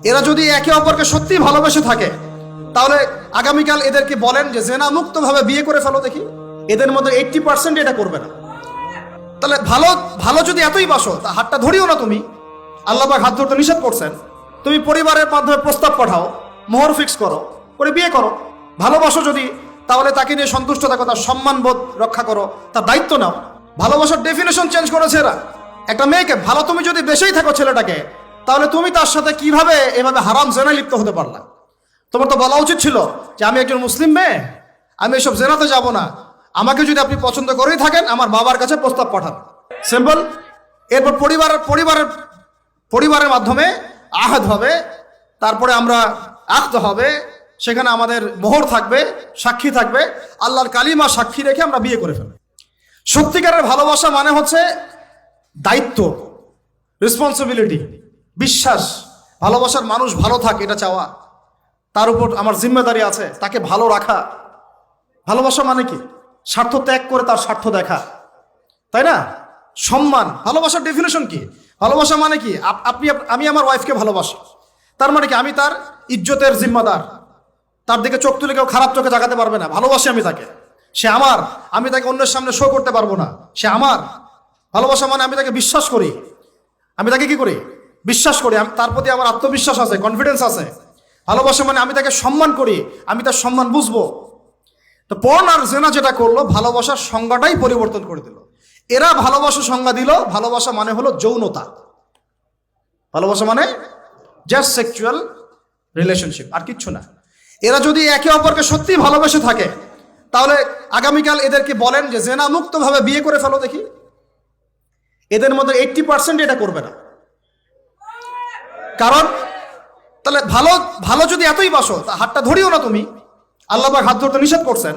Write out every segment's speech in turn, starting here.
এরা যদি একে অপরকে সত্যি ভালোবেসে থাকে তাহলে আগামীকাল এদেরকে বলেন যে জেনা মুক্তভাবে বিয়ে করে ফেলো দেখি, এদের মধ্যে 80% এটা করবে না। তাহলে ভালো ভালো যদি এতই বাসো তা হাতটা ধরিও না তুমি, আল্লাহ পাক হাত ধরতে নিষেধ করছেন। তুমি পরিবারের মাধ্যমে প্রস্তাব পাঠাও, মোহর ফিক্স করো, করে বিয়ে করো। ভালোবাসো যদি তাহলে তাকে নিয়ে সন্তুষ্ট থাকো, তার সম্মানবোধ রক্ষা করো, তার দায়িত্ব নাও। ভালোবাসার ডেফিনেশন চেঞ্জ করেছে এরা। একটা মেয়েকে ভালো তুমি যদি বেশেই থাকো ছেলেটাকে, তাহলে তুমি তার সাথে কিভাবে এভাবে হারাম জেনায় লিপ্ত হতে পারলা? তোমার তো বলা উচিত ছিল যে আমি একজন মুসলিম মেয়ে, আমি এসব জেনাতে যাব না, আমাকে যদি আপনি পছন্দ করেই থাকেন আমার বাবার কাছে প্রস্তাব পাঠান। সিম্পল। এরপর পরিবারের মাধ্যমে আহাদ হবে, তারপরে আমরা আখদ হবে, সেখানে আমাদের মোহর থাকবে, সাক্ষী থাকবে, আল্লাহর কালিমা সাক্ষী রেখে আমরা বিয়ে করে ফেলব। সত্যিকারের ভালোবাসা মানে হচ্ছে দায়িত্ব, রেসপন্সিবিলিটি, বিশ্বাস। ভালোবাসার মানুষ ভালো থাকে এটা চাওয়া, তার উপর আমার জিম্মেদারি আছে, তাকে ভালো রাখা। ভালোবাসা মানে কি? স্বার্থ ত্যাগ করে তার স্বার্থ দেখা, তাই না? সম্মান। ভালোবাসার ডেফিনেশন কি? ভালোবাসা মানে কি? আমি আমার ওয়াইফকে ভালোবাসি, তার মানে কি আমি তার ইজ্জতের জিম্মাদার, তার দিকে চোখ তুলে কেউ খারাপ চোখে তাকাতে পারবে না। ভালোবাসি আমি তাকে, সে আমার, আমি তাকে অন্যের সামনে শো করতে পারবো না, সে আমার। ভালোবাসা মানে আমি তাকে বিশ্বাস করি, আমি তাকে কি করি? বিশ্বাস করি, তার প্রতি আমার আত্মবিশ্বাস আছে, কনফিডেন্স আছে। ভালোবাসা মানে আমি তাকে সম্মান করি, আমি তার সম্মান বুঝবো। তো পর্ন আর জেনা যেটা করলো, ভালোবাসার সংজ্ঞাটাই পরিবর্তন করে দিল। এরা ভালোবাসার সংজ্ঞা দিল, ভালোবাসা মানে হলো যৌনতা। ভালোবাসা মানে জাস্ট সেক্সুয়াল রিলেশনশিপ, আর কিচ্ছু না। এরা যদি একে অপরকে সত্যি ভালোবেসে থাকে তাহলে আগামীকাল এদেরকে বলেন যে জেনা মুক্তভাবে বিয়ে করে ফেলো দেখি, এদের মধ্যে 80% এটা করবে না। কারণ তাহলে ভালো যদি এতই বাসো তা হাতটা ধরিও না তুমি, আল্লাহ পাক হাত ধরতে নিষেধ করছেন।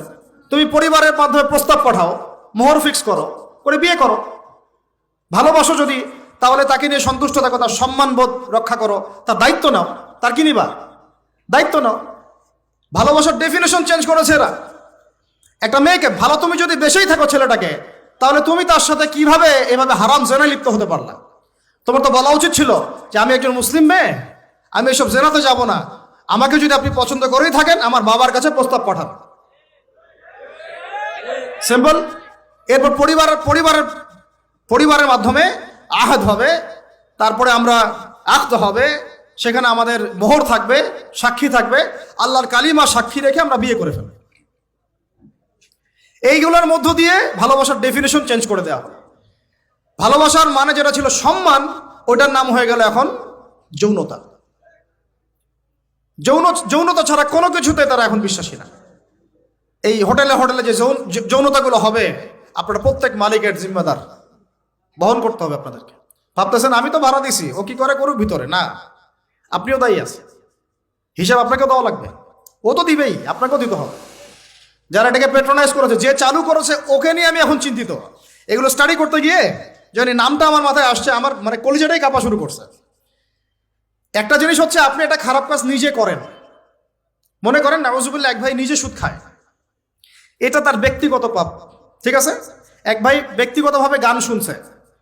তুমি পরিবারের মাধ্যমে প্রস্তাব পাঠাও, মোহর ফিক্স করো, করে বিয়ে করো। ভালোবাসো যদি তাহলে তাকে নিয়ে সন্তুষ্ট থাকো, তার সম্মানবোধ রক্ষা করো, তার দায়িত্ব নাও। তার কি নিবা? দায়িত্ব নাও। ভালোবাসার ডেফিনেশন চেঞ্জ করেছে এরা। একটা মেয়েকে ভালো তুমি যদি বেশেই থাকো ছেলেটাকে, তাহলে তুমি তার সাথে কিভাবে এভাবে হারাম জেনায় লিপ্ত হতে পারলা? তোমার তো বলা উচিত ছিল যে আমি একজন মুসলিম মেয়ে, আমি এসব জেনাতে যাব না, আমাকে যদি আপনি পছন্দ করেই থাকেন আমার বাবার কাছে প্রস্তাব পাঠান। সিম্পল। এরপর পরিবারের মাধ্যমে আহাদ হবে, তারপরে আমরা আখদ হবে, সেখানে আমাদের মোহর থাকবে, সাক্ষী থাকবে, আল্লাহর কালিমা সাক্ষী রেখে আমরা বিয়ে করে ফেলব। এইগুলোর মধ্য দিয়ে ভালোবাসার ডেফিনেশন চেঞ্জ করে দেওয়া হবে। ভালোবাসার মানে যেটা ছিল সম্মান, ওটার নাম হয়ে গেল এখন যৌনতা। যৌনতা ছাড়া কোনো কিছুতে তারা এখন বিশ্বাসী না। এই হোটেলে যে যৌনতাগুলো হবে, আপনারা প্রত্যেক মালিকের জিম্মেদার, বহন করতে হবে আপনাদেরকে। ভাবতেছেন আমি তো ভাড়া দিছি, ও কি করে করুক ভিতরে, না, আপনিও দায়ী আছে, হিসাব আপনাকেও দেওয়া লাগবে। ও তো দিবেই, আপনাকেও দিতে হবে। যারা এটাকে পেট্রোনাইজ করেছে, যে চালু করেছে, ওকে নিয়ে আমি এখন চিন্তিত। এগুলো স্টাডি করতে গিয়ে যখন নামটা আমার মাথায় আসছে, আমার মানে কলিজাটাই কাঁপা শুরু করছে। একটা জিনিস হচ্ছে আপনি একটা খারাপ কাজ নিজে করেন, মনে করেন নাউজুবিল্লাহ এক ভাই নিজে সুদ খায়, এটা তার ব্যক্তিগত পাপ, ঠিক আছে? এক ভাই ব্যক্তিগতভাবে গান শুনছে,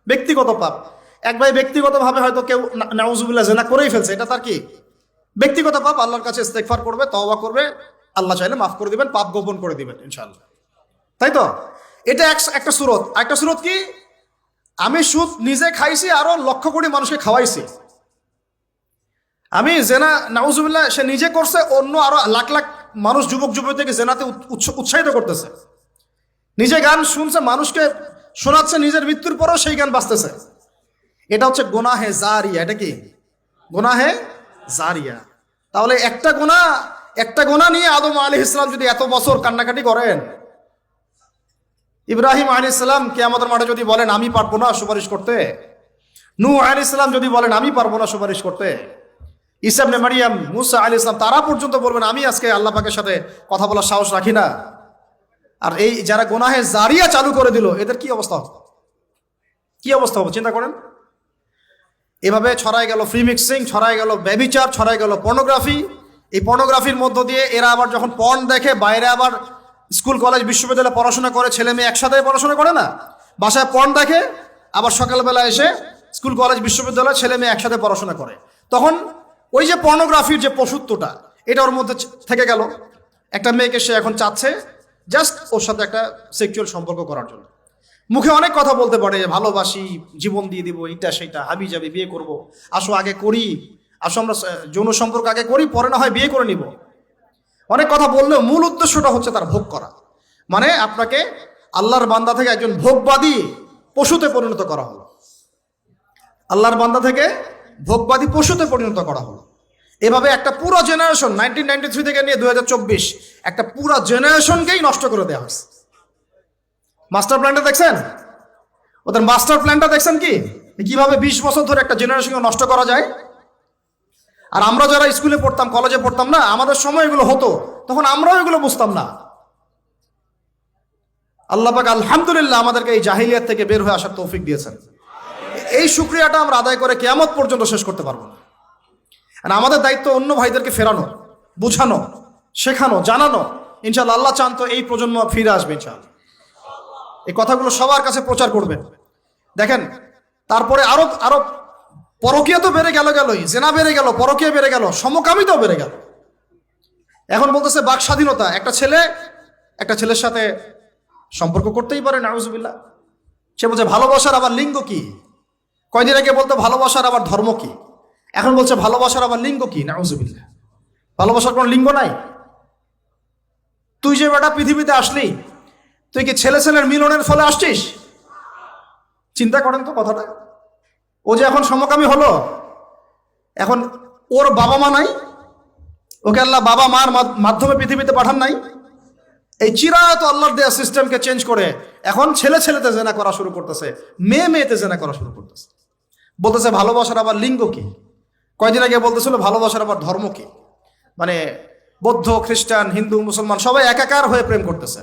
ব্যক্তিগত পাপ। এক ভাই ব্যক্তিগতভাবে হয়তো কেউ নাউজুবিল্লাহ জেনা করেই ফেলছে, এটা তার কি? ব্যক্তিগত পাপ। আল্লাহর কাছে ইস্তেগফার করবে, তওবা করবে, আল্লাহ চাইলে মাফ করে দিবেন, পাপ গোপন করে দিবেন ইনশাআল্লাহ, তাই তো? এটা একটা সুরত। একটা সুরত কি? আমি সুদ নিজে খাইছি, আরো লক্ষ কোটি মানুষকে খাওয়াইছি। আমি জেনা নাউজুবিল্লাহ সে নিজে করছে, অন্য আরো লাখ লাখ মানুষ, যুবক যুবতীকে জেনাতে উৎসাহিত করতেছে। নিজে গান শুনছে, মানুষকে শোনাচ্ছে, নিজের মৃত্যুর পরেও সেই গান বাজতেছে। এটা হচ্ছে গুনাহে জারিয়া। এটা কি? গুনাহে জারিয়া। তাহলে একটা গুনাহ নিয়ে আদম আলাইহিস সালাম যদি এত বছর কান্নাকাটি করেন, ইব্রাহিম আলাইহিস সালাম কিয়ামতের মাঠে যদি বলেন আমি পারবো না সুপারিশ করতে, নূহ আলাইহিস সালাম যদি বলেন আমি পারবো না সুপারিশ করতে, ঈসা ইবনে মারইয়াম, মুসা আলাইহিস সালাম তারা পর্যন্ত বলবেন আমি আজকে আল্লাহ পাকের সাথে কথা বলার সাহস রাখি না। আর এই যারা গুনাহে জারিয়া চালু করে দিল, এদের কি অবস্থা হবে? কি অবস্থা হবে চিন্তা করেন। এভাবে ছড়ায় গেল ফ্রি মিক্সিং, ছড়ায় গেল ব্যভিচার, ছড়ায় গেল পর্নোগ্রাফি। এই পর্নোগ্রাফির মধ্য দিয়ে এরা আবার যখন পর্ন দেখে, বাইরে আবার স্কুল কলেজ বিশ্ববিদ্যালয়ে পড়াশোনা করে, ছেলে মেয়ে একসাথে পড়াশোনা করে না, বাসায় পর্ন দেখে, আবার সকালবেলা এসে স্কুল কলেজ বিশ্ববিদ্যালয়ে ছেলে মেয়ে একসাথে পড়াশোনা করে। তখন ওই যে পর্নোগ্রাফির যে পশুত্বটা, এটা ওর মধ্যে থেকে গেল। একটা মেয়েকে সে এখন চাচ্ছে জাস্ট ওর সাথে একটা সেক্সুয়াল সম্পর্ক করার জন্য। মুখে অনেক কথা বলতে পারে, ভালোবাসি, জীবন দিয়ে দিব, এইটা সেইটা, হাবি যাবি, বিয়ে করব, আসো আগে করি, আসো আমরা যৌন সম্পর্ক আগে করি, পরে না হয় বিয়ে করে নিব। অনেক কথা বললেও মূল উদ্দেশ্যটা হচ্ছে তার ভোগ করা। মানে আপনাকে আল্লাহর বান্দা থেকে একজন ভোগবাদী পশুতে পরিণত করা হলো। আল্লাহর বান্দা থেকে ভোগবাদী পশুতে পরিণত করা হলো। এভাবে একটা পুরো জেনারেশন 1993 থেকে নিয়ে 2024 একটা পুরো জেনারেশনকেই নষ্ট করে দেওয়া হয়েছে। মাস্টার প্ল্যানটা দেখছেন? ওদের মাস্টার প্ল্যানটা দেখছেন কি কিভাবে 20 বছর ধরে একটা জেনারেশনকে নষ্ট করা যায়। আর আমরা যারা স্কুলে পড়তাম, কলেজে পড়তাম না, আমাদের সময় এগুলো হতো, তখন আমরাও এগুলো বুঝতাম না। আল্লাহ পাক আলহামদুলিল্লাহ আমাদেরকে এই জাহিলিয়াত থেকে বের হয়ে আসার তৌফিক দিয়েছেন। এই শুকরিয়াটা আমরা আদায় করে কিয়ামত পর্যন্ত শেষ করতে পারবো না। আর আমাদের দায়িত্ব অন্য ভাইদেরকে ফেরানো, বুঝানো, শেখানো, জানানো। ইনশাআল্লাহ আল্লাহ চান তো এই প্রজন্ম ফিরে আসবে ইনশাআল্লাহ। এই কথাগুলো সবার কাছে প্রচার করবেন। দেখেন তারপরে আরো আরো পরকীয়া তো বেড়ে গেলই, জেনা বেড়ে গেল, পরকীয়া বেড়ে গেল, সমকামিতাও বেড়ে গেল। এখন বলতেছে বাক স্বাধীনতা, একটা ছেলে একটা ছেলের সাথে সম্পর্ক করতেই পারে, নাউজুবিল্লাহ। সে বলছে ভালোবাসার আবার লিঙ্গ কি? কয়দিন আগে বলতো ভালোবাসার আবার ধর্ম কি, এখন বলছে ভালোবাসার আবার লিঙ্গ কি? নাউজুবিল্লাহ। ভালোবাসার কোনো লিঙ্গ নাই। তুই যে বেটা পৃথিবীতে আসলি, তুই কি ছেলে ছেলের মিলনের ফলে আসছিস? চিন্তা করেন তো কথাটা। ও যে এখন সমকামী হলো, এখন ওর বাবা মা নাই, ওকে আল্লাহ বাবা মার মাধ্যমে পৃথিবীতে পাঠান নাই। এই চিরায়ত আল্লাহর দেয়া সিস্টেমকে চেঞ্জ করে এখন ছেলে ছেলেতে জেনা করা শুরু করতেছে, মেয়ে মেয়েতে জেনা করা শুরু করতেছে। বলতেছে ভালোবাসার আবার লিঙ্গ কি? কয়দিন আগে বলতেছিল ভালোবাসার আবার ধর্ম কি? মানে বৌদ্ধ, খ্রিস্টান, হিন্দু, মুসলমান সবাই একাকার হয়ে প্রেম করতেছে।